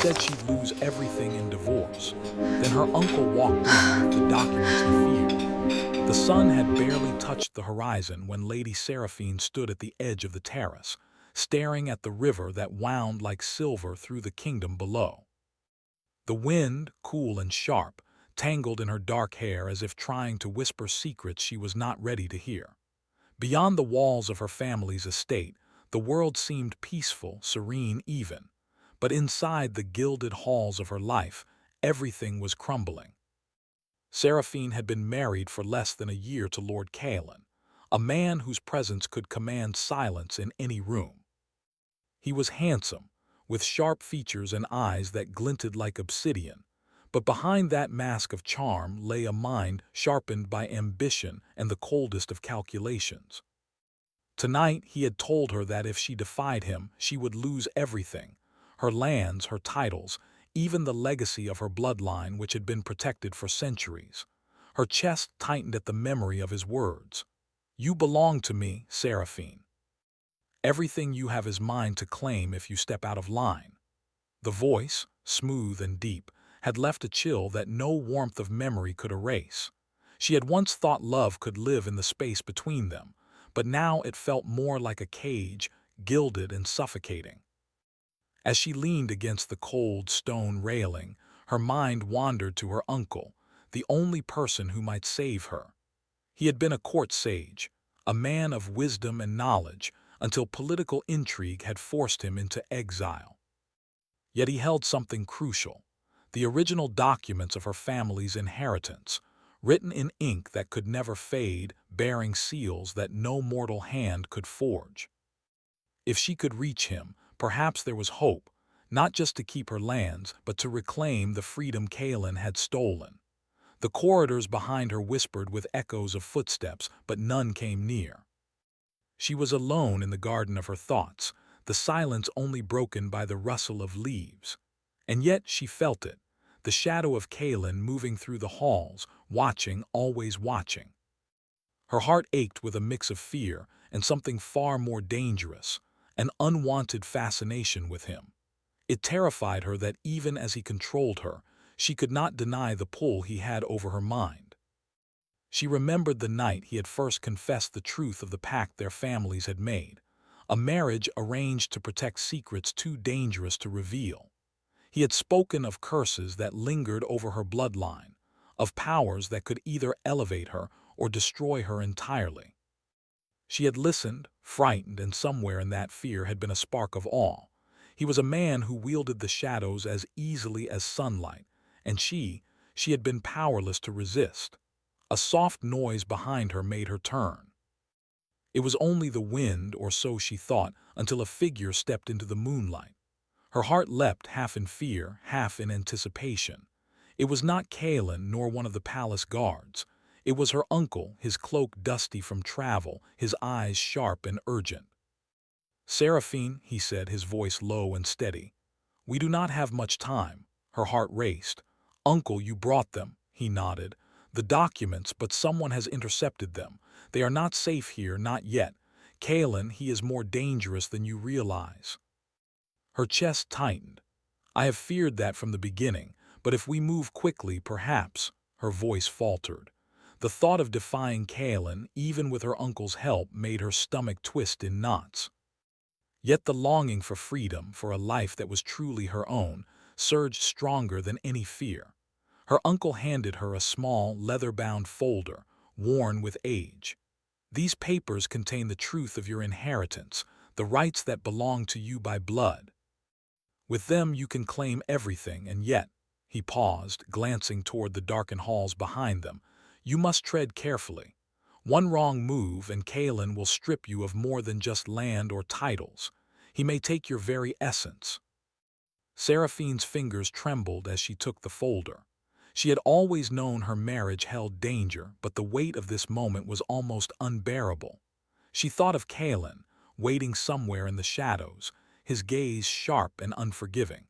said she'd lose everything in divorce. Then her uncle walked in with the documents he feared. The sun had barely touched the horizon when Lady Seraphine stood at the edge of the terrace, staring at the river that wound like silver through the kingdom below. The wind, cool and sharp, tangled in her dark hair as if trying to whisper secrets she was not ready to hear. Beyond the walls of her family's estate, the world seemed peaceful, serene even. But inside the gilded halls of her life, everything was crumbling. Seraphine had been married for less than a year to Lord Caelan, a man whose presence could command silence in any room. He was handsome, with sharp features and eyes that glinted like obsidian, but behind that mask of charm lay a mind sharpened by ambition and the coldest of calculations. Tonight he had told her that if she defied him, she would lose everything: her lands, her titles, even the legacy of her bloodline which had been protected for centuries. Her chest tightened at the memory of his words. "You belong to me, Seraphine. Everything you have is mine to claim if you step out of line." The voice, smooth and deep, had left a chill that no warmth of memory could erase. She had once thought love could live in the space between them, but now it felt more like a cage, gilded and suffocating. As she leaned against the cold stone railing, her mind wandered to her uncle, the only person who might save her. He had been a court sage, a man of wisdom and knowledge, until political intrigue had forced him into exile. Yet he held something crucial: the original documents of her family's inheritance, written in ink that could never fade, bearing seals that no mortal hand could forge. If she could reach him, perhaps there was hope, not just to keep her lands, but to reclaim the freedom Caelan had stolen. The corridors behind her whispered with echoes of footsteps, but none came near. She was alone in the garden of her thoughts, the silence only broken by the rustle of leaves. And yet she felt it, the shadow of Caelan moving through the halls, watching, always watching. Her heart ached with a mix of fear and something far more dangerous, an unwanted fascination with him. It terrified her that even as he controlled her, she could not deny the pull he had over her mind. She remembered the night he had first confessed the truth of the pact their families had made, a marriage arranged to protect secrets too dangerous to reveal. He had spoken of curses that lingered over her bloodline, of powers that could either elevate her or destroy her entirely. She had listened, frightened, and somewhere in that fear had been a spark of awe. He was a man who wielded the shadows as easily as sunlight, and she had been powerless to resist. A soft noise behind her made her turn. It was only the wind, or so she thought, until a figure stepped into the moonlight. Her heart leapt, half in fear, half in anticipation. It was not Caelan nor one of the palace guards. It was her uncle, his cloak dusty from travel, his eyes sharp and urgent. "Seraphine," he said, his voice low and steady, "we do not have much time." Her heart raced. "Uncle, you brought them," he nodded. "The documents, but someone has intercepted them. They are not safe here, not yet. Caelan, he is more dangerous than you realize." Her chest tightened. "I have feared that from the beginning, but if we move quickly, perhaps—" Her voice faltered. The thought of defying Caelan, even with her uncle's help, made her stomach twist in knots. Yet the longing for freedom, for a life that was truly her own, surged stronger than any fear. Her uncle handed her a small, leather-bound folder, worn with age. "These papers contain the truth of your inheritance, the rights that belong to you by blood. With them you can claim everything, and yet," he paused, glancing toward the darkened halls behind them, "you must tread carefully. One wrong move and Caelan will strip you of more than just land or titles. He may take your very essence." Seraphine's fingers trembled as she took the folder. She had always known her marriage held danger, but the weight of this moment was almost unbearable. She thought of Caelan, waiting somewhere in the shadows, his gaze sharp and unforgiving.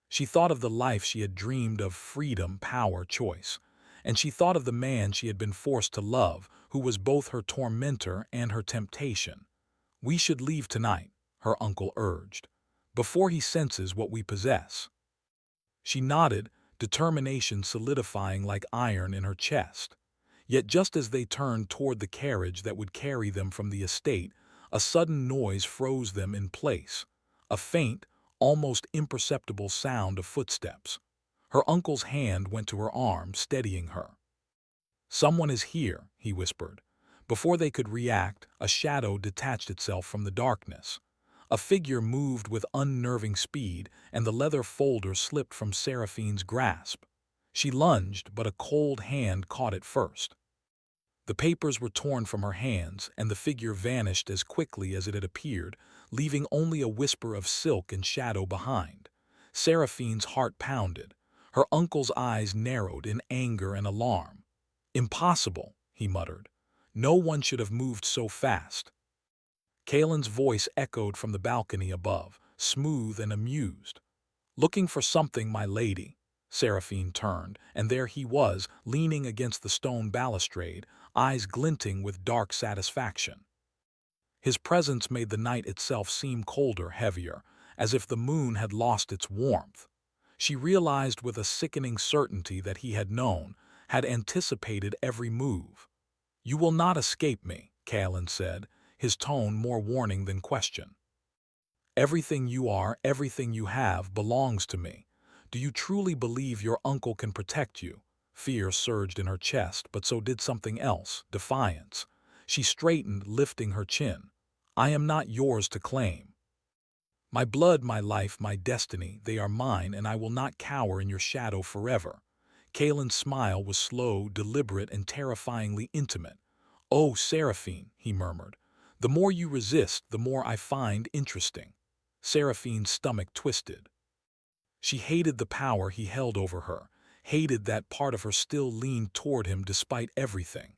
She thought of the life she had dreamed of: freedom, power, choice. And she thought of the man she had been forced to love, who was both her tormentor and her temptation. "We should leave tonight," her uncle urged, "before he senses what we possess." She nodded, determination solidifying like iron in her chest. Yet just as they turned toward the carriage that would carry them from the estate, a sudden noise froze them in place. A faint, almost imperceptible sound of footsteps. Her uncle's hand went to her arm, steadying her. "Someone is here," he whispered. Before they could react, a shadow detached itself from the darkness. A figure moved with unnerving speed, and the leather folder slipped from Seraphine's grasp. She lunged, but a cold hand caught it first. The papers were torn from her hands, and the figure vanished as quickly as it had appeared, leaving only a whisper of silk and shadow behind. Seraphine's heart pounded. Her uncle's eyes narrowed in anger and alarm. "Impossible," he muttered. "No one should have moved so fast." Kalen's voice echoed from the balcony above, smooth and amused. "Looking for something, my lady." Seraphine turned, and there he was, leaning against the stone balustrade, eyes glinting with dark satisfaction. His presence made the night itself seem colder, heavier, as if the moon had lost its warmth. She realized with a sickening certainty that he had known, had anticipated every move. "You will not escape me," Kalen said, his tone more warning than question. "Everything you are, everything you have, belongs to me. Do you truly believe your uncle can protect you?" Fear surged in her chest, but so did something else, defiance. She straightened, lifting her chin. "I am not yours to claim. My blood, my life, my destiny, they are mine, and I will not cower in your shadow forever." Kalen's smile was slow, deliberate, and terrifyingly intimate. "Oh, Seraphine," he murmured, "the more you resist, the more I find interesting." Seraphine's stomach twisted. She hated the power he held over her, hated that part of her still leaned toward him despite everything.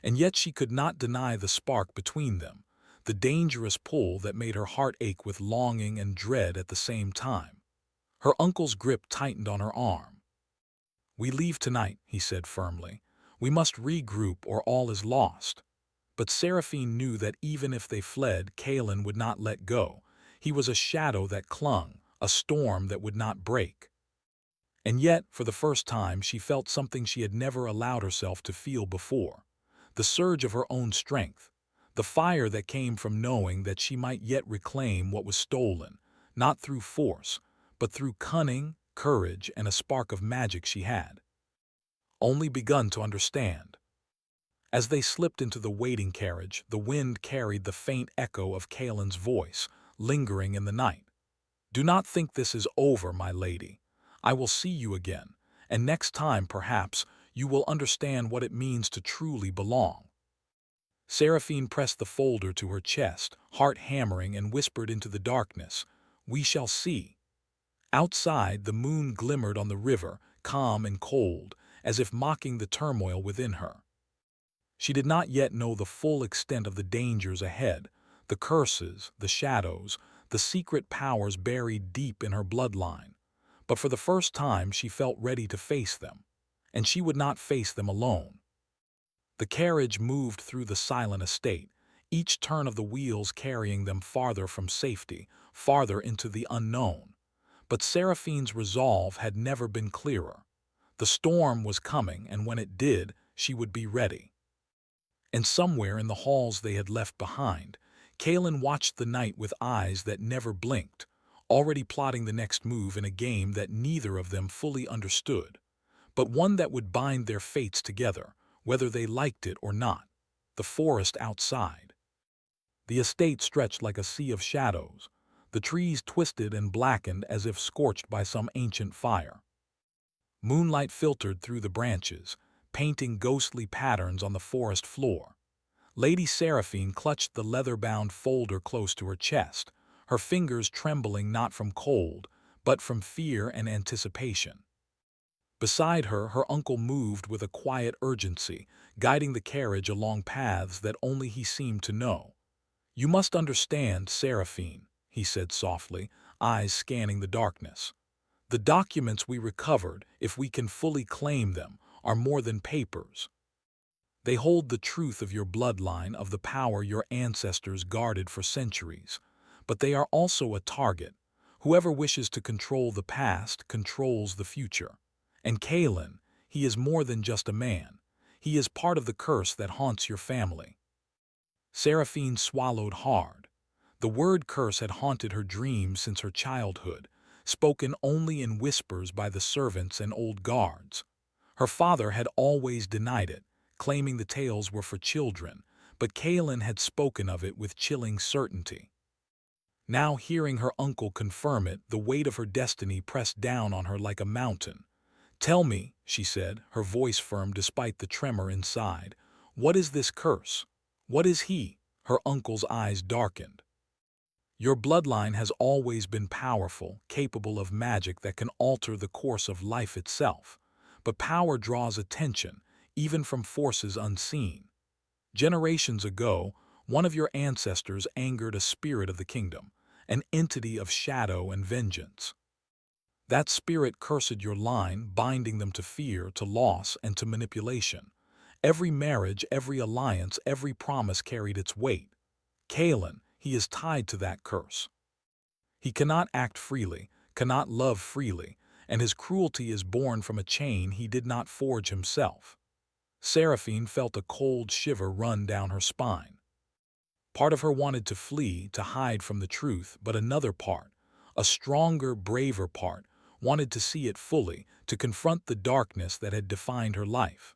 And yet she could not deny the spark between them, the dangerous pull that made her heart ache with longing and dread at the same time. Her uncle's grip tightened on her arm. "We leave tonight," he said firmly. "We must regroup or all is lost." But Seraphine knew that even if they fled, Kalen would not let go. He was a shadow that clung, a storm that would not break. And yet, for the first time, she felt something she had never allowed herself to feel before. The surge of her own strength. The fire that came from knowing that she might yet reclaim what was stolen, not through force, but through cunning, courage, and a spark of magic she had only begun to understand. As they slipped into the waiting carriage, the wind carried the faint echo of Kalen's voice, lingering in the night. "Do not think this is over, my lady. I will see you again, and next time, perhaps, you will understand what it means to truly belong." Seraphine pressed the folder to her chest, heart hammering, and whispered into the darkness, "We shall see." Outside, the moon glimmered on the river, calm and cold, as if mocking the turmoil within her. She did not yet know the full extent of the dangers ahead, the curses, the shadows, the secret powers buried deep in her bloodline. But for the first time she felt ready to face them, and she would not face them alone. The carriage moved through the silent estate, each turn of the wheels carrying them farther from safety, farther into the unknown. But Seraphine's resolve had never been clearer. The storm was coming, and when it did, she would be ready. And somewhere in the halls they had left behind, Kalen watched the night with eyes that never blinked, already plotting the next move in a game that neither of them fully understood, but one that would bind their fates together, whether they liked it or not. The forest outside. The estate stretched like a sea of shadows, the trees twisted and blackened as if scorched by some ancient fire. Moonlight filtered through the branches, painting ghostly patterns on the forest floor. Lady Seraphine clutched the leather-bound folder close to her chest, her fingers trembling not from cold, but from fear and anticipation. Beside her, her uncle moved with a quiet urgency, guiding the carriage along paths that only he seemed to know. "You must understand, Seraphine," he said softly, eyes scanning the darkness. "The documents we recovered, if we can fully claim them, are more than papers. They hold the truth of your bloodline, of the power your ancestors guarded for centuries. But they are also a target, Whoever wishes to control the past controls the future. And Kalen, he is more than just a man. He is part of the curse that haunts your family. Seraphine swallowed hard. The word curse had haunted her dreams since her childhood, spoken only in whispers by the servants and old guards. Her father had always denied it, claiming the tales were for children, but Kalen had spoken of it with chilling certainty. Now, hearing her uncle confirm it, the weight of her destiny pressed down on her like a mountain. "Tell me," she said, her voice firm despite the tremor inside, "what is this curse? What is he?" Her uncle's eyes darkened. "Your bloodline has always been powerful, capable of magic that can alter the course of life itself. But power draws attention, even from forces unseen. Generations ago, one of your ancestors angered a spirit of the kingdom, an entity of shadow and vengeance. That spirit cursed your line, binding them to fear, to loss, and to manipulation. Every marriage, every alliance, every promise carried its weight. Kalen, he is tied to that curse. He cannot act freely, cannot love freely, and his cruelty is born from a chain he did not forge himself." Seraphine felt a cold shiver run down her spine. Part of her wanted to flee, to hide from the truth, but another part, a stronger, braver part, wanted to see it fully, to confront the darkness that had defined her life.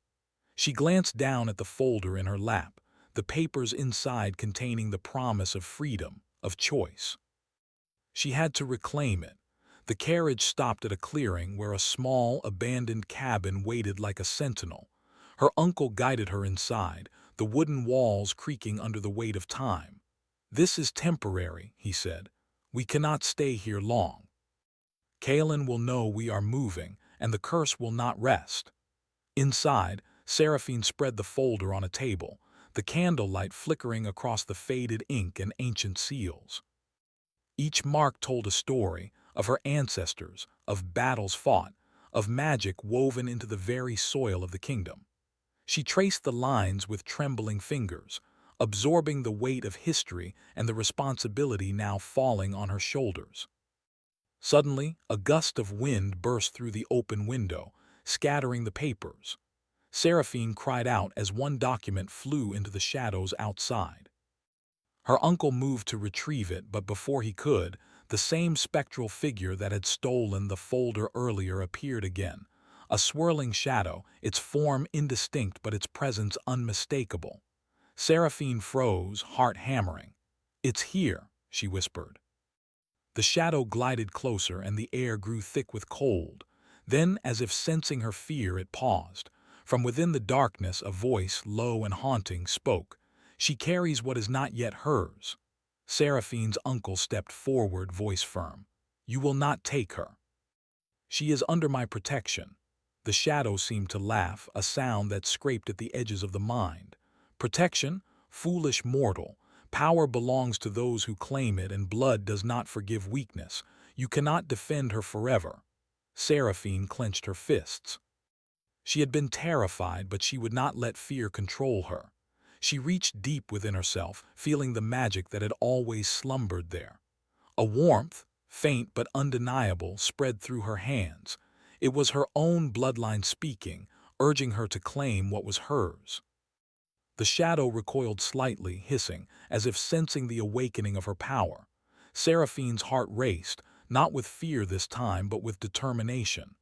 She glanced down at the folder in her lap, the papers inside containing the promise of freedom, of choice. She had to reclaim it. The carriage stopped at a clearing where a small, abandoned cabin waited like a sentinel. Her uncle guided her inside, the wooden walls creaking under the weight of time. "This is temporary," he said. "We cannot stay here long. Kalen will know we are moving, and the curse will not rest." Inside, Seraphine spread the folder on a table, the candlelight flickering across the faded ink and ancient seals. Each mark told a story of her ancestors, of battles fought, of magic woven into the very soil of the kingdom. She traced the lines with trembling fingers, absorbing the weight of history and the responsibility now falling on her shoulders. Suddenly, a gust of wind burst through the open window, scattering the papers. Seraphine cried out as one document flew into the shadows outside. Her uncle moved to retrieve it, but before he could, the same spectral figure that had stolen the folder earlier appeared again, a swirling shadow, its form indistinct but its presence unmistakable. Seraphine froze, heart hammering. "It's here," she whispered. The shadow glided closer and the air grew thick with cold. Then, as if sensing her fear, it paused. From within the darkness, a voice, low and haunting, spoke. "She carries what is not yet hers." Seraphine's uncle stepped forward, voice firm. "You will not take her. She is under my protection." The shadow seemed to laugh, a sound that scraped at the edges of the mind. "Protection? Foolish mortal. Power belongs to those who claim it, and blood does not forgive weakness. You cannot defend her forever." Seraphine clenched her fists. She had been terrified, but she would not let fear control her. She reached deep within herself, feeling the magic that had always slumbered there. A warmth, faint but undeniable, spread through her hands. It was her own bloodline speaking, urging her to claim what was hers. The shadow recoiled slightly, hissing, as if sensing the awakening of her power. Seraphine's heart raced, not with fear this time, but with determination.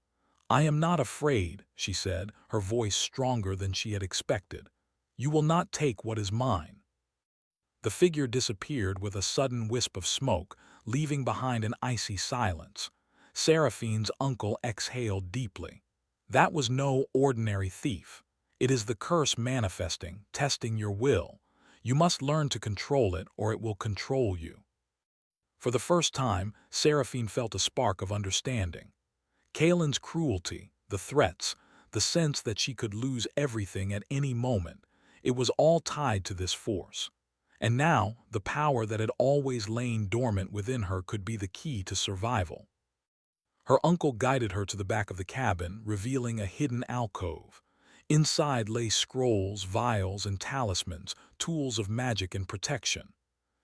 "I am not afraid," she said, her voice stronger than she had expected. "You will not take what is mine." The figure disappeared with a sudden wisp of smoke, leaving behind an icy silence. Seraphine's uncle exhaled deeply. "That was no ordinary thief. It is the curse manifesting, testing your will. You must learn to control it, or it will control you." For the first time, Seraphine felt a spark of understanding. Kalen's cruelty, the threats, the sense that she could lose everything at any moment, it was all tied to this force. And now, the power that had always lain dormant within her could be the key to survival. Her uncle guided her to the back of the cabin, revealing a hidden alcove. Inside lay scrolls, vials, and talismans, tools of magic and protection.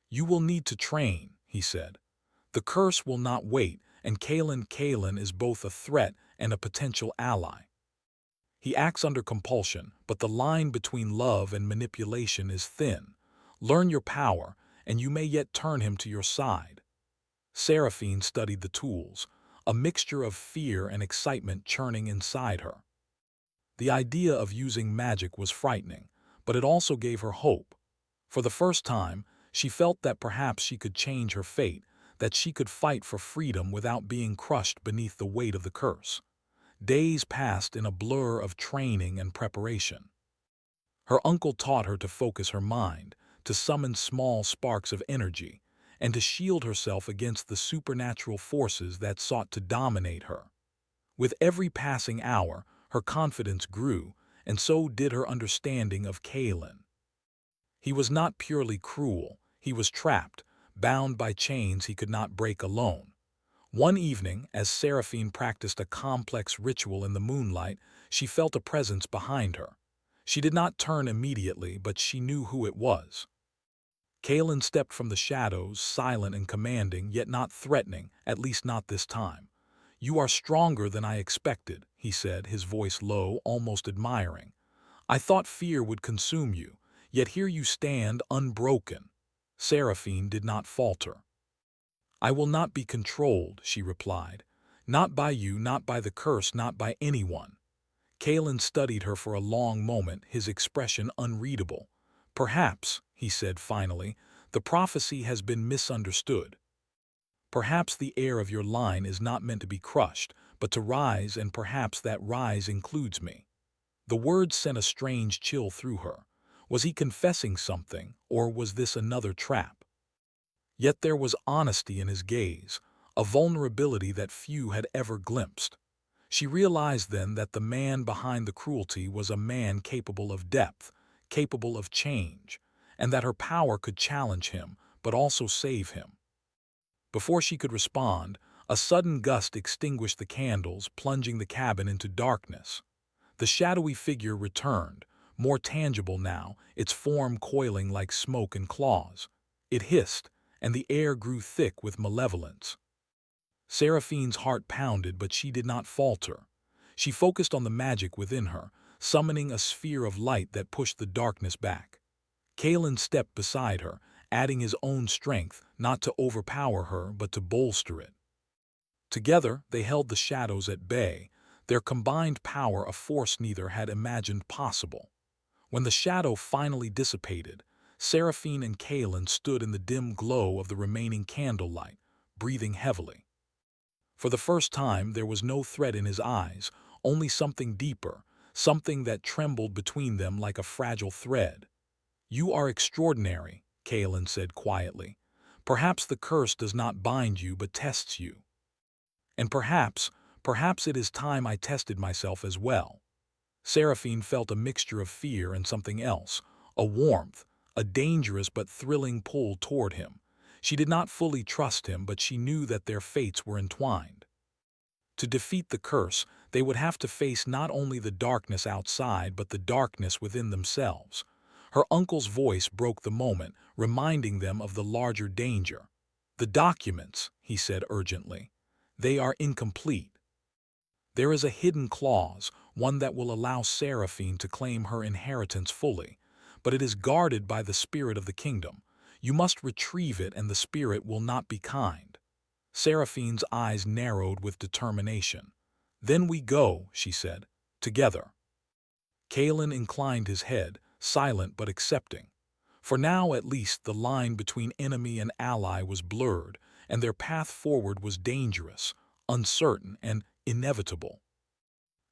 "You will need to train," he said. The curse will not wait, and Kalen is both a threat and a potential ally. He acts under compulsion, but the line between love and manipulation is thin. Learn your power, and you may yet turn him to your side. Seraphine studied the tools, a mixture of fear and excitement churning inside her. The idea of using magic was frightening, but it also gave her hope. For the first time, she felt that perhaps she could change her fate, that she could fight for freedom without being crushed beneath the weight of the curse. Days passed in a blur of training and preparation. Her uncle taught her to focus her mind, to summon small sparks of energy, and to shield herself against the supernatural forces that sought to dominate her. With every passing hour, her confidence grew, and so did her understanding of Kalen. He was not purely cruel, he was trapped, bound by chains he could not break alone. One evening, as Seraphine practiced a complex ritual in the moonlight, she felt a presence behind her. She did not turn immediately, but she knew who it was. Kalen stepped from the shadows, silent and commanding, yet not threatening, at least not this time. "You are stronger than I expected," he said, his voice low, almost admiring. "I thought fear would consume you, yet here you stand unbroken." Seraphine did not falter. "I will not be controlled," she replied. "Not by you, not by the curse, not by anyone." Kalen studied her for a long moment, his expression unreadable. "Perhaps," he said finally, "the prophecy has been misunderstood. Perhaps the heir of your line is not meant to be crushed, but to rise, and perhaps that rise includes me." The words sent a strange chill through her. Was he confessing something, or was this another trap? Yet there was honesty in his gaze, a vulnerability that few had ever glimpsed. She realized then that the man behind the cruelty was a man capable of depth, capable of change, and that her power could challenge him, but also save him. Before she could respond, a sudden gust extinguished the candles, plunging the cabin into darkness. The shadowy figure returned, more tangible now, its form coiling like smoke and claws. It hissed, and the air grew thick with malevolence. Seraphine's heart pounded, but she did not falter. She focused on the magic within her, summoning a sphere of light that pushed the darkness back. Kalen stepped beside her, adding his own strength, not to overpower her, but to bolster it. Together, they held the shadows at bay, their combined power a force neither had imagined possible. When the shadow finally dissipated, Seraphine and Kalen stood in the dim glow of the remaining candlelight, breathing heavily. For the first time, there was no threat in his eyes, only something deeper, something that trembled between them like a fragile thread. "You are extraordinary," Kalen said quietly. "Perhaps the curse does not bind you but tests you. And perhaps it is time I tested myself as well." Seraphine felt a mixture of fear and something else, a warmth, a dangerous but thrilling pull toward him. She did not fully trust him, but she knew that their fates were entwined. To defeat the curse, they would have to face not only the darkness outside, but the darkness within themselves. Her uncle's voice broke the moment, reminding them of the larger danger. "The documents," he said urgently. "They are incomplete. There is a hidden clause, one that will allow Seraphine to claim her inheritance fully, but it is guarded by the spirit of the kingdom. You must retrieve it, and the spirit will not be kind." Seraphine's eyes narrowed with determination. "Then we go," she said, "together." Kalen inclined his head, silent but accepting. For now at least the line between enemy and ally was blurred, and their path forward was dangerous, uncertain, and inevitable.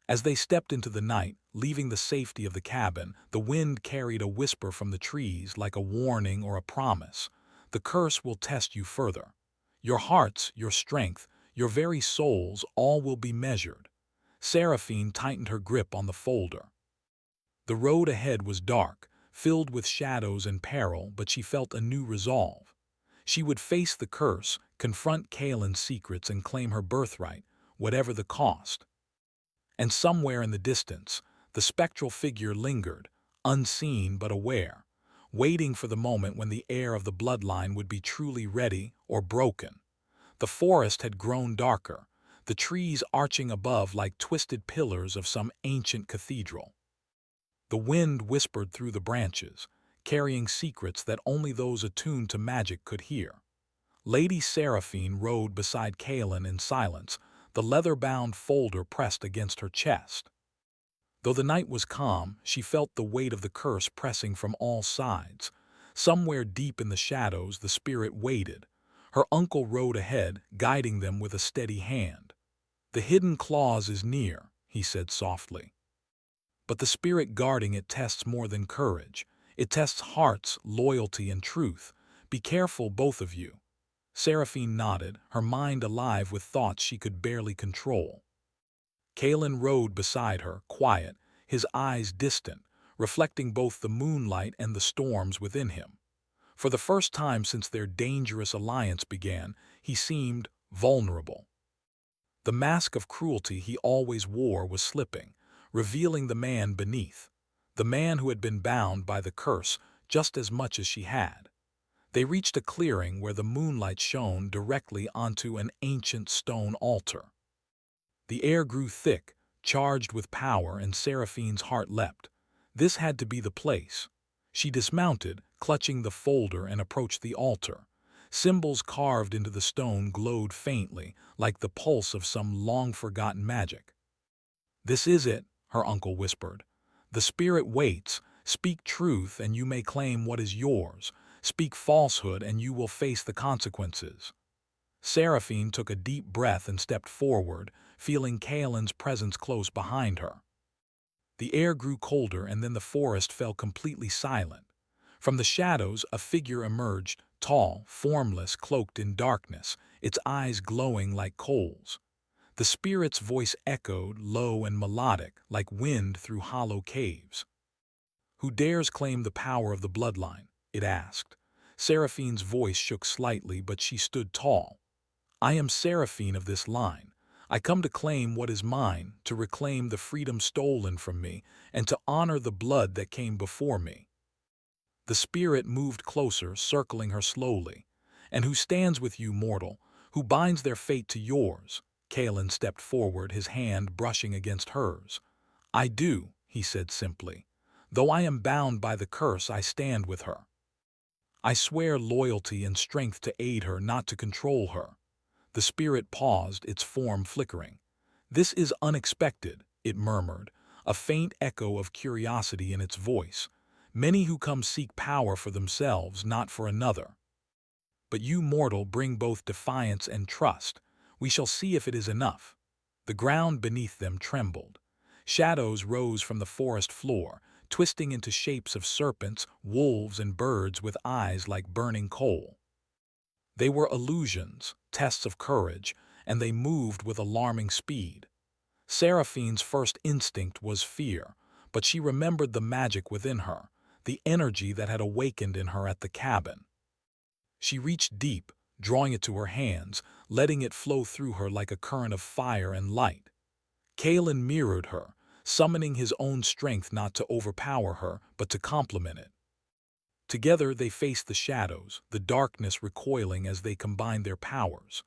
As they stepped into the night, leaving the safety of the cabin, the wind carried a whisper from the trees like a warning or a promise. "The curse will test you further. Your hearts, your strength, your very souls, all will be measured." Seraphine tightened her grip on the folder. The road ahead was dark, filled with shadows and peril, but she felt a new resolve. She would face the curse, confront Kalen's secrets, and claim her birthright, whatever the cost. And somewhere in the distance, the spectral figure lingered, unseen but aware, waiting for the moment when the heir of the bloodline would be truly ready or broken. The forest had grown darker, the trees arching above like twisted pillars of some ancient cathedral. The wind whispered through the branches, carrying secrets that only those attuned to magic could hear. Lady Seraphine rode beside Kaelin in silence, the leather-bound folder pressed against her chest. Though the night was calm, she felt the weight of the curse pressing from all sides. Somewhere deep in the shadows, the spirit waited. Her uncle rode ahead, guiding them with a steady hand. "The hidden clause is near," he said softly. "But the spirit guarding it tests more than courage. It tests hearts, loyalty, and truth. Be careful, both of you." Seraphine nodded, her mind alive with thoughts she could barely control. Kaelin rode beside her, quiet, his eyes distant, reflecting both the moonlight and the storms within him. For the first time since their dangerous alliance began, he seemed vulnerable. The mask of cruelty he always wore was slipping, revealing the man beneath, the man who had been bound by the curse just as much as she had. They reached a clearing where the moonlight shone directly onto an ancient stone altar. The air grew thick, charged with power, and Seraphine's heart leapt. This had to be the place. She dismounted, clutching the folder, and approached the altar. Symbols carved into the stone glowed faintly, like the pulse of some long-forgotten magic. "This is it," her uncle whispered. "The spirit waits. Speak truth, and you may claim what is yours. Speak falsehood, and you will face the consequences." Seraphine took a deep breath and stepped forward, feeling Kaelin's presence close behind her. The air grew colder, and then the forest fell completely silent. From the shadows, a figure emerged, tall, formless, cloaked in darkness, its eyes glowing like coals. The spirit's voice echoed, low and melodic, like wind through hollow caves. "Who dares claim the power of the bloodline?" it asked. Seraphine's voice shook slightly, but she stood tall. "I am Seraphine of this line. I come to claim what is mine, to reclaim the freedom stolen from me, and to honor the blood that came before me." The spirit moved closer, circling her slowly. "And who stands with you, mortal? Who binds their fate to yours?" Kaelin stepped forward, his hand brushing against hers. "I do," he said simply. "Though I am bound by the curse, I stand with her. I swear loyalty and strength to aid her, not to control her." The spirit paused, its form flickering. "This is unexpected," it murmured, a faint echo of curiosity in its voice. "Many who come seek power for themselves, not for another. But you, mortal, bring both defiance and trust. We shall see if it is enough." The ground beneath them trembled. Shadows rose from the forest floor, twisting into shapes of serpents, wolves, and birds with eyes like burning coal. They were illusions, tests of courage, and they moved with alarming speed. Seraphine's first instinct was fear, but she remembered the magic within her, the energy that had awakened in her at the cabin. She reached deep, drawing it to her hands, letting it flow through her like a current of fire and light. Kaelin mirrored her, summoning his own strength not to overpower her, but to complement it. Together they faced the shadows, the darkness recoiling as they combined their powers.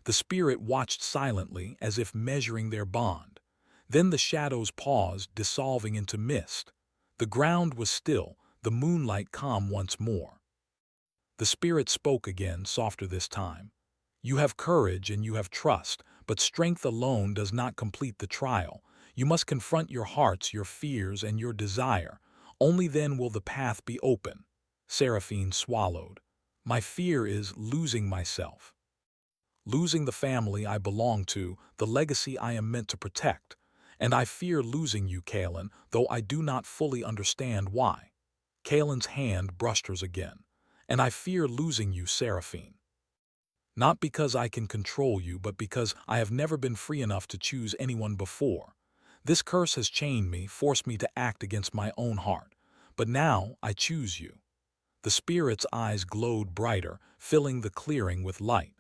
The spirit watched silently, as if measuring their bond. Then the shadows paused, dissolving into mist. The ground was still, the moonlight calm once more. The spirit spoke again, softer this time. "You have courage and you have trust, but strength alone does not complete the trial. You must confront your hearts, your fears, and your desire. Only then will the path be open." Seraphine swallowed. "My fear is losing myself. Losing the family I belong to, the legacy I am meant to protect. And I fear losing you, Kaelin, though I do not fully understand why." Kaelin's hand brushed hers again. "And I fear losing you, Seraphine. Not because I can control you, but because I have never been free enough to choose anyone before. This curse has chained me, forced me to act against my own heart. But now I choose you." The spirit's eyes glowed brighter, filling the clearing with light.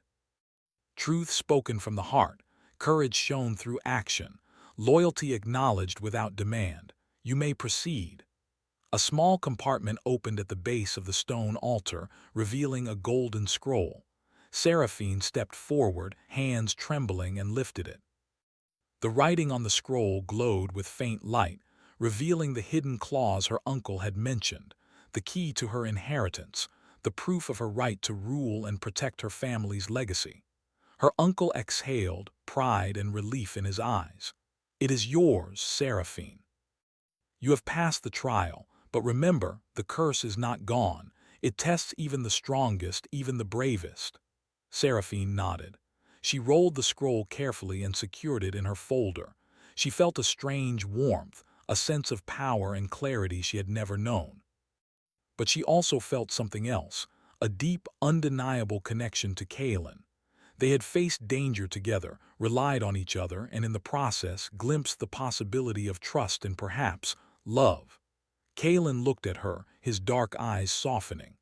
Truth spoken from the heart, courage shown through action, loyalty acknowledged without demand. "You may proceed." A small compartment opened at the base of the stone altar, revealing a golden scroll. Seraphine stepped forward, hands trembling, and lifted it. The writing on the scroll glowed with faint light, revealing the hidden clause her uncle had mentioned, the key to her inheritance, the proof of her right to rule and protect her family's legacy. Her uncle exhaled, pride and relief in his eyes. "It is yours, Seraphine. You have passed the trial, but remember, the curse is not gone. It tests even the strongest, even the bravest." Seraphine nodded. She rolled the scroll carefully and secured it in her folder. She felt a strange warmth, a sense of power and clarity she had never known. But she also felt something else, a deep, undeniable connection to Kaelin. They had faced danger together, relied on each other, and in the process glimpsed the possibility of trust and perhaps love. Kaelin looked at her, his dark eyes softening.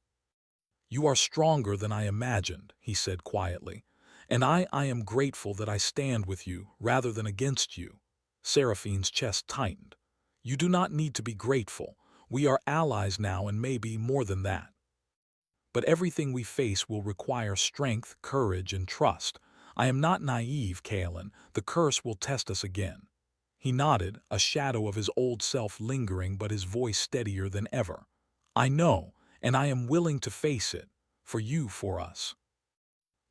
"You are stronger than I imagined," he said quietly, "and I am grateful that I stand with you rather than against you." Seraphine's chest tightened. "You do not need to be grateful. We are allies now and maybe more than that. But everything we face will require strength, courage, and trust. I am not naive, Kaelin. The curse will test us again." He nodded, a shadow of his old self lingering but his voice steadier than ever. "I know, and I am willing to face it. For you, for us."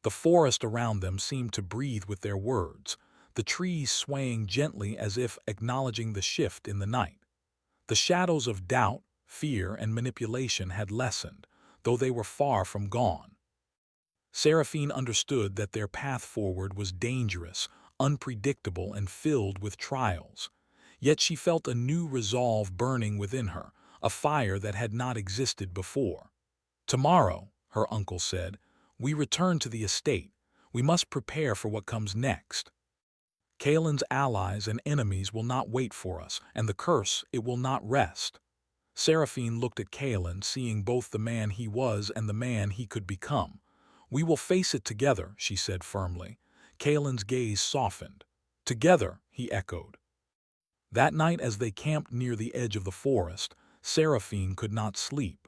The forest around them seemed to breathe with their words, the trees swaying gently as if acknowledging the shift in the night. The shadows of doubt, fear, and manipulation had lessened, though they were far from gone. Seraphine understood that their path forward was dangerous, unpredictable, and filled with trials. Yet she felt a new resolve burning within her, a fire that had not existed before. "Tomorrow," her uncle said, "we return to the estate. We must prepare for what comes next. Kaelin's allies and enemies will not wait for us, and the curse, it will not rest." Seraphine looked at Kaelin, seeing both the man he was and the man he could become. "We will face it together," she said firmly. Kaelin's gaze softened. "Together," he echoed. That night as they camped near the edge of the forest, Seraphine could not sleep.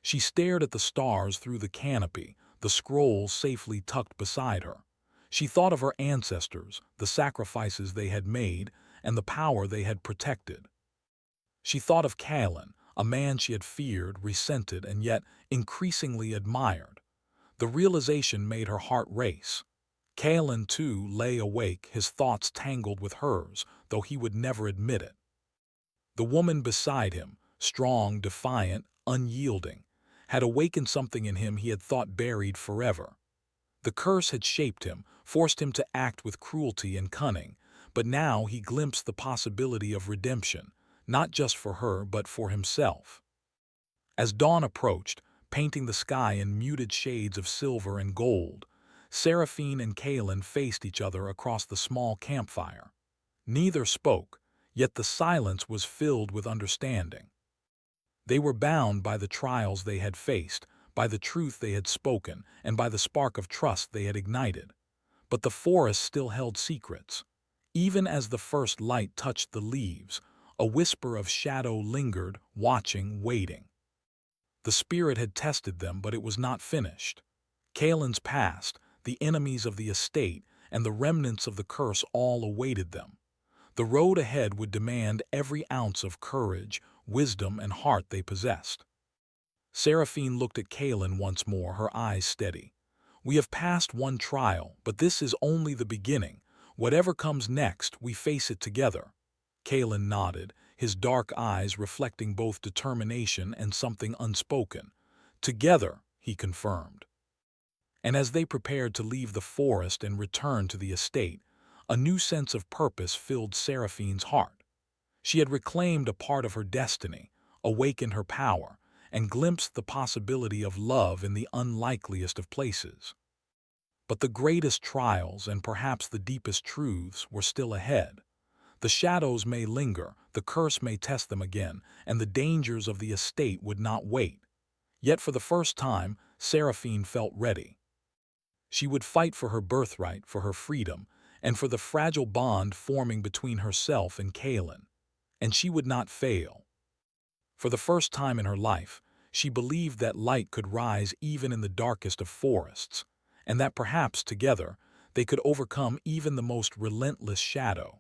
She stared at the stars through the canopy, the scroll safely tucked beside her. She thought of her ancestors, the sacrifices they had made, and the power they had protected. She thought of Kaelin, a man she had feared, resented, and yet increasingly admired. The realization made her heart race. Kaelin, too, lay awake, his thoughts tangled with hers, though he would never admit it. The woman beside him, strong, defiant, unyielding, had awakened something in him he had thought buried forever. The curse had shaped him, forced him to act with cruelty and cunning, but now he glimpsed the possibility of redemption, not just for her but for himself. As dawn approached, painting the sky in muted shades of silver and gold, Seraphine and Kaelin faced each other across the small campfire. Neither spoke, yet the silence was filled with understanding. They were bound by the trials they had faced, by the truth they had spoken, and by the spark of trust they had ignited. But the forest still held secrets. Even as the first light touched the leaves, a whisper of shadow lingered, watching, waiting. The spirit had tested them, but it was not finished. Kaelin's past, the enemies of the estate, and the remnants of the curse all awaited them. The road ahead would demand every ounce of courage, wisdom, and heart they possessed. Seraphine looked at Kaelin once more, her eyes steady. "We have passed one trial, but this is only the beginning. Whatever comes next, we face it together." Kaelin nodded, his dark eyes reflecting both determination and something unspoken. "Together," he confirmed. And as they prepared to leave the forest and return to the estate, a new sense of purpose filled Seraphine's heart. She had reclaimed a part of her destiny, awakened her power, and glimpsed the possibility of love in the unlikeliest of places. But the greatest trials and perhaps the deepest truths were still ahead. The shadows may linger, the curse may test them again, and the dangers of the estate would not wait. Yet for the first time, Seraphine felt ready. She would fight for her birthright, for her freedom, and for the fragile bond forming between herself and Kaelin. And she would not fail. For the first time in her life, she believed that light could rise even in the darkest of forests. and that perhaps together they could overcome even the most relentless shadow.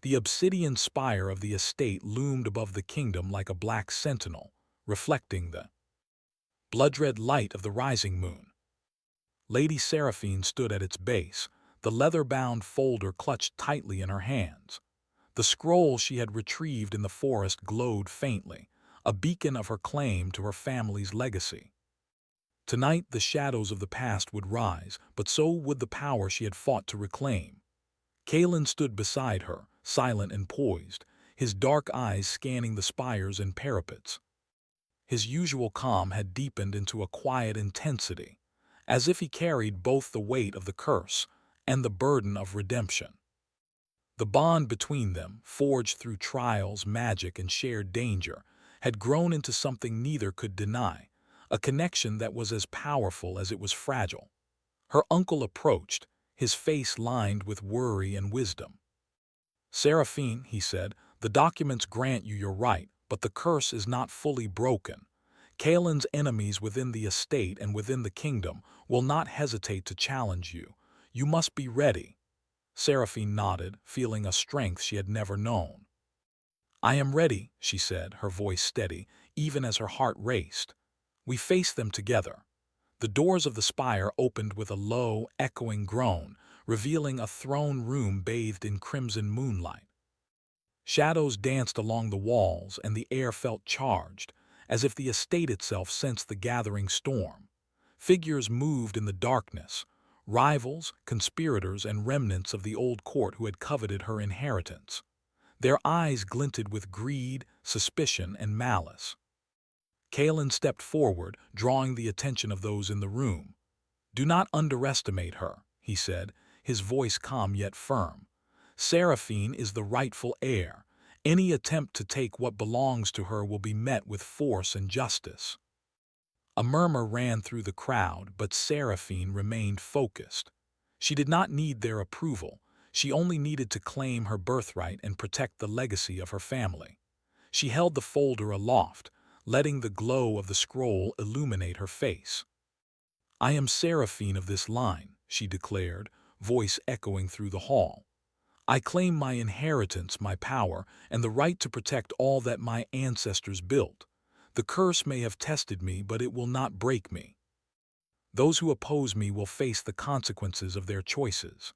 The obsidian spire of the estate loomed above the kingdom like a black sentinel, reflecting the blood-red light of the rising moon. Lady Seraphine stood at its base, the leather-bound folder clutched tightly in her hands. The scroll she had retrieved in the forest glowed faintly, a beacon of her claim to her family's legacy. Tonight the shadows of the past would rise, but so would the power she had fought to reclaim. Kalen stood beside her, silent and poised, his dark eyes scanning the spires and parapets. His usual calm had deepened into a quiet intensity, as if he carried both the weight of the curse and the burden of redemption. The bond between them, forged through trials, magic, and shared danger, had grown into something neither could deny, a connection that was as powerful as it was fragile. Her uncle approached, his face lined with worry and wisdom. "Seraphine," he said, "the documents grant you your right, but the curse is not fully broken. Kalen's enemies within the estate and within the kingdom will not hesitate to challenge you. You must be ready." Seraphine nodded, feeling a strength she had never known. "I am ready," she said, her voice steady, even as her heart raced. We faced them together. The doors of the spire opened with a low, echoing groan, revealing a throne room bathed in crimson moonlight. Shadows danced along the walls, and the air felt charged, as if the estate itself sensed the gathering storm. Figures moved in the darkness, rivals, conspirators, and remnants of the old court who had coveted her inheritance. Their eyes glinted with greed, suspicion, and malice. Kalen stepped forward, drawing the attention of those in the room. "Do not underestimate her," he said, his voice calm yet firm. "Seraphine is the rightful heir. Any attempt to take what belongs to her will be met with force and justice." A murmur ran through the crowd, but Seraphine remained focused. She did not need their approval. She only needed to claim her birthright and protect the legacy of her family. She held the folder aloft, letting the glow of the scroll illuminate her face. "I am Seraphine of this line," she declared, voice echoing through the hall. "I claim my inheritance, my power, and the right to protect all that my ancestors built. The curse may have tested me, but it will not break me. Those who oppose me will face the consequences of their choices."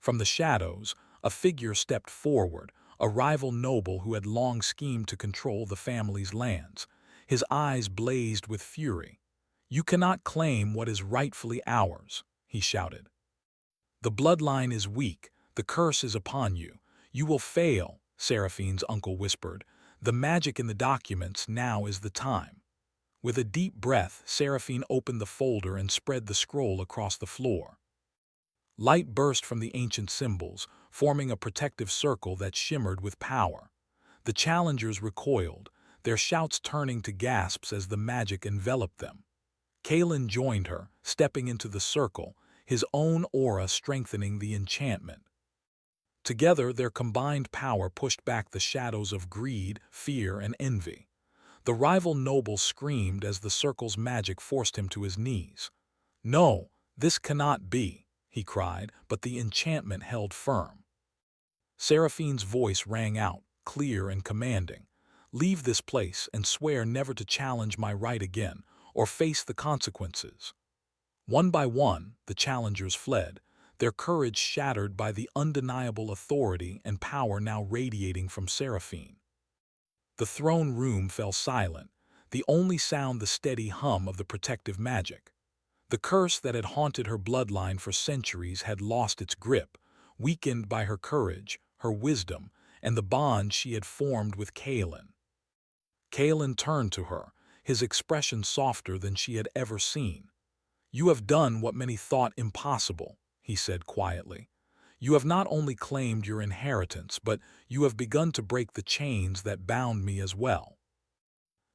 From the shadows, a figure stepped forward, a rival noble who had long schemed to control the family's lands. His eyes blazed with fury. "You cannot claim what is rightfully ours," he shouted. "The bloodline is weak. The curse is upon you. You will fail," Seraphine's uncle whispered. "The magic in the documents, now is the time." With a deep breath, Seraphine opened the folder and spread the scroll across the floor. Light burst from the ancient symbols, forming a protective circle that shimmered with power. The challengers recoiled, their shouts turning to gasps as the magic enveloped them. Kalen joined her, stepping into the circle, his own aura strengthening the enchantment. Together, their combined power pushed back the shadows of greed, fear, and envy. The rival noble screamed as the circle's magic forced him to his knees. "No, this cannot be," he cried, but the enchantment held firm. Seraphine's voice rang out, clear and commanding. "Leave this place and swear never to challenge my right again, or face the consequences." One by one, the challengers fled, their courage shattered by the undeniable authority and power now radiating from Seraphine. The throne room fell silent, the only sound the steady hum of the protective magic. The curse that had haunted her bloodline for centuries had lost its grip, weakened by her courage, her wisdom, and the bond she had formed with Kalen. Kalen turned to her, his expression softer than she had ever seen. "You have done what many thought impossible," he said quietly. "You have not only claimed your inheritance, but you have begun to break the chains that bound me as well."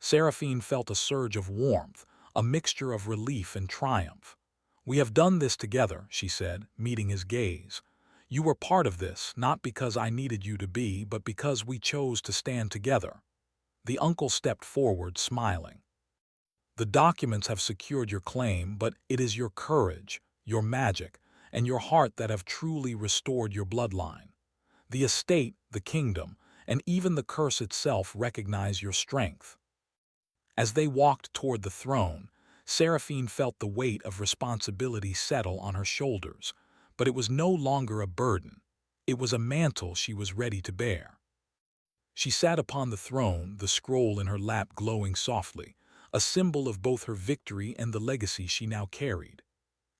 Seraphine felt a surge of warmth, a mixture of relief and triumph. "We have done this together," she said, meeting his gaze. "You were part of this, not because I needed you to be, but because we chose to stand together." The uncle stepped forward, smiling. "The documents have secured your claim, but it is your courage, your magic, and your heart that have truly restored your bloodline. The estate, the kingdom, and even the curse itself recognize your strength. As they walked toward the throne, Seraphine felt the weight of responsibility settle on her shoulders, but it was no longer a burden. It was a mantle she was ready to bear. She sat upon the throne, the scroll in her lap glowing softly, a symbol of both her victory and the legacy she now carried.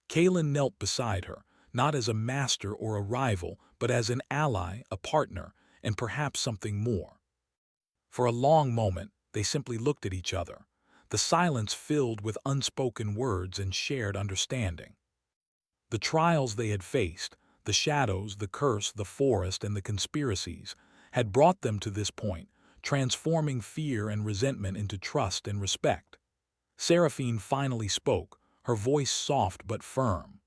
Kaelin knelt beside her, not as a master or a rival, but as an ally, a partner, and perhaps something more. For a long moment, they simply looked at each other, the silence filled with unspoken words and shared understanding. The trials they had faced, the shadows, the curse, the forest, and the conspiracies, had brought them to this point, transforming fear and resentment into trust and respect. Seraphine finally spoke, her voice soft but firm.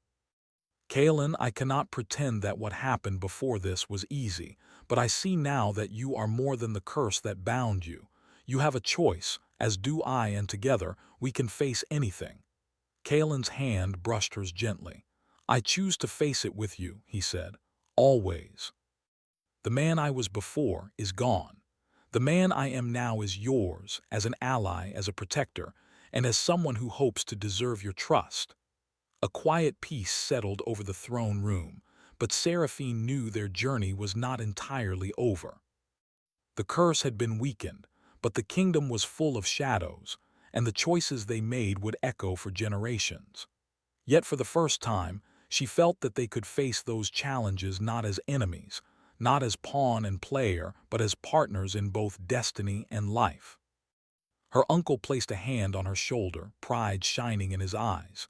Kaelin, I cannot pretend that what happened before this was easy, but I see now that you are more than the curse that bound you. You have a choice, as do I, and together we can face anything. Kaelin's hand brushed hers gently. I choose to face it with you, he said. Always. The man I was before is gone. The man I am now is yours, as an ally, as a protector, and as someone who hopes to deserve your trust. A quiet peace settled over the throne room, but Seraphine knew their journey was not entirely over. The curse had been weakened, but the kingdom was full of shadows, and the choices they made would echo for generations. Yet for the first time, she felt that they could face those challenges not as enemies, not as pawn and player, but as partners in both destiny and life. Her uncle placed a hand on her shoulder, pride shining in his eyes.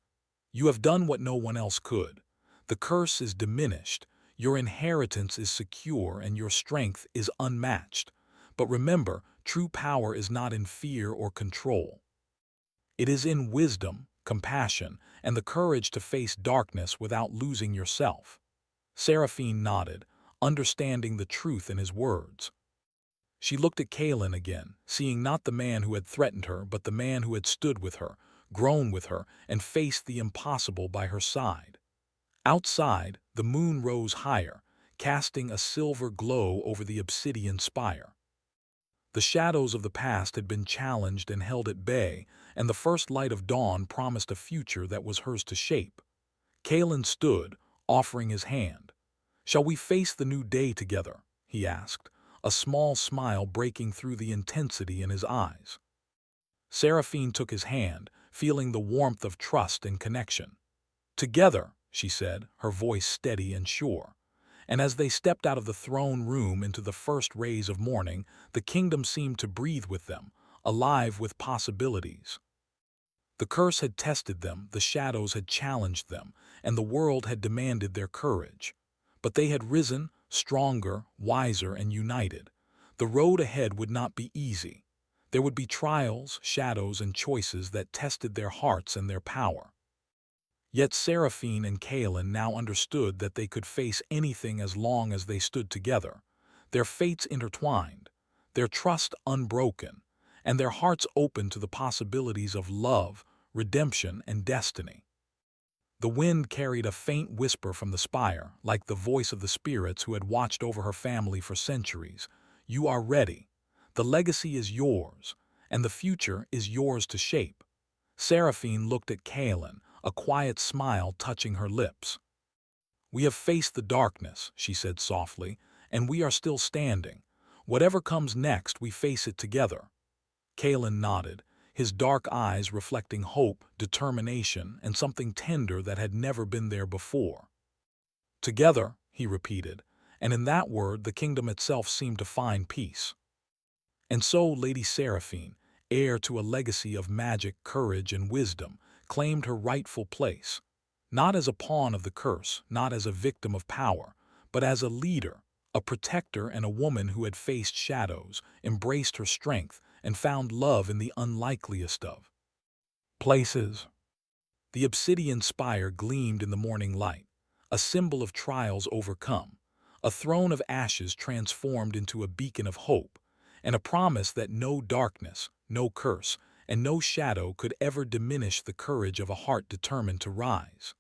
You have done what no one else could. The curse is diminished, your inheritance is secure, and your strength is unmatched. But remember, true power is not in fear or control. It is in wisdom, compassion, and the courage to face darkness without losing yourself. Seraphine nodded, understanding the truth in his words. She looked at Kaelin again, seeing not the man who had threatened her, but the man who had stood with her, grown with her, and faced the impossible by her side. Outside, the moon rose higher, casting a silver glow over the obsidian spire. The shadows of the past had been challenged and held at bay, and the first light of dawn promised a future that was hers to shape. Kaelin stood, offering his hand. Shall we face the new day together? He asked, a small smile breaking through the intensity in his eyes. Seraphine took his hand, feeling the warmth of trust and connection. Together, she said, her voice steady and sure. And as they stepped out of the throne room into the first rays of morning, the kingdom seemed to breathe with them, alive with possibilities. The curse had tested them, the shadows had challenged them, and the world had demanded their courage. But they had risen, stronger, wiser, and united. The road ahead would not be easy. There would be trials, shadows, and choices that tested their hearts and their power. Yet Seraphine and Kaelin now understood that they could face anything as long as they stood together, their fates intertwined, their trust unbroken, and their hearts open to the possibilities of love, redemption, and destiny. The wind carried a faint whisper from the spire, like the voice of the spirits who had watched over her family for centuries. You are ready. The legacy is yours, and the future is yours to shape. Seraphine looked at Kaelin, a quiet smile touching her lips. We have faced the darkness, she said softly, and we are still standing. Whatever comes next, we face it together. Kaelin nodded, his dark eyes reflecting hope, determination, and something tender that had never been there before. Together, he repeated, and in that word the kingdom itself seemed to find peace. And so Lady Seraphine, heir to a legacy of magic, courage, and wisdom, claimed her rightful place, not as a pawn of the curse, not as a victim of power, but as a leader, a protector, and a woman who had faced shadows, embraced her strength, and found love in the unlikeliest of places. The obsidian spire gleamed in the morning light, a symbol of trials overcome, a throne of ashes transformed into a beacon of hope, and a promise that no darkness, no curse, and no shadow could ever diminish the courage of a heart determined to rise.